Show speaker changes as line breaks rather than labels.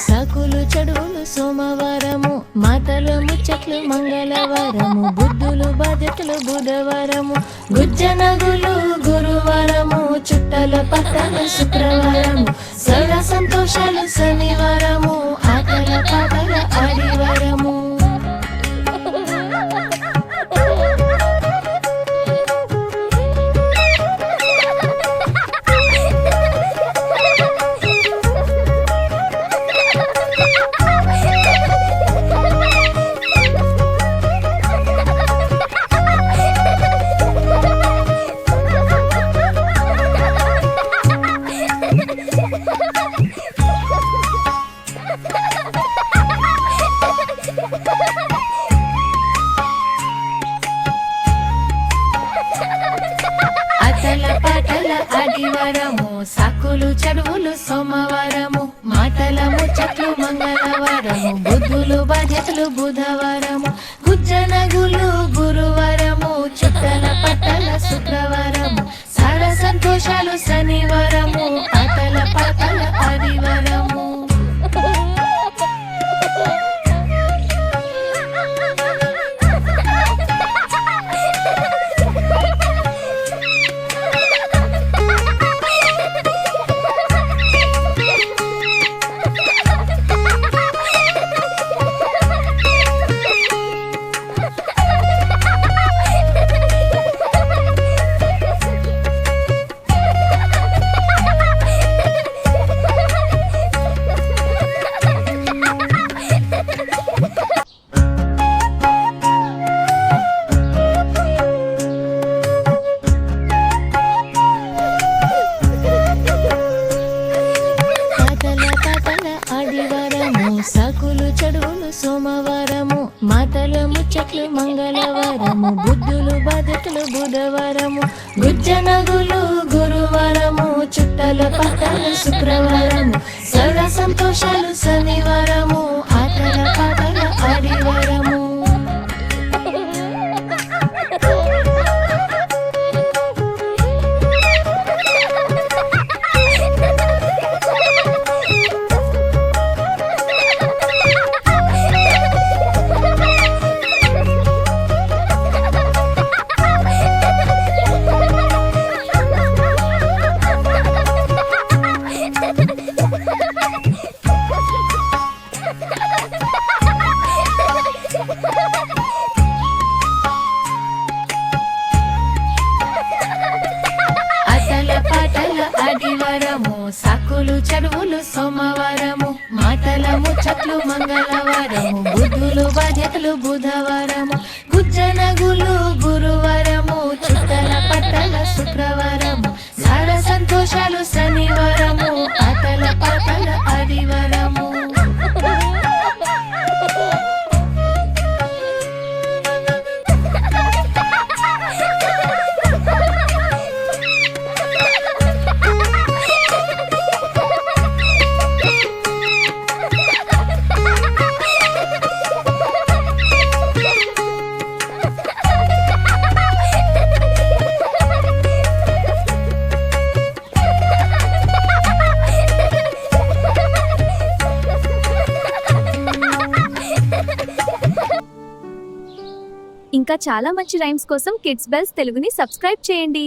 సాకులు చెడులు సోమవారము, మాటలు ముచ్చట్లు మంగళవారము, బుద్ధులు బాధ్యతలు బుధవారము, గుజ్జనగులు గురువారము, చుట్టల పట్టల శుక్రవారము, సరళ సంతోషాలు శనివారము, ఆటల పాటల ఆదివారము. ఆదివారము, సాకులు చెడువులు సోమవారము, మాటల ముచ్చట్లు మంగళవారము, బుద్ధులు బాధ్యతలు బుధవారము, గుజ్జనగులు గురువారము, చుట్టల పట్టల శుక్రవారము, సార సంతోషాలు శనివారము, ఆటల పాటల ఆదివారము. సాకులు చెడువులు సోమవారము, మాటల ముచ్చట్లు మంగళవారము, బుద్ధులు బాధ్యతలు బుధవారము, గుజ్జనగులు గురువారము, చుట్టల పట్టల శుక్రవారము, సరళ సంతోషాలు శనివారము, ఆటల పాటల ఆదివారము. ఆదివారము, సాకులు చెడువులు సోమవారము, మాటల ముచ్చట్లు మంగళవారము, బుద్ధులు బాధ్యతలు బుధవారము, గుజ్జనగులు గురువారము, చుట్టల పట్టల శుక్రవారము, సార సంతోషాలు శనివారము, ఆటల పాటల ఆదివారము.
ఇంకా చాలా మంచి రైమ్స్ కోసం కిడ్స్ బెల్స్ తెలుగుని సబ్స్క్రైబ్ చేయండి.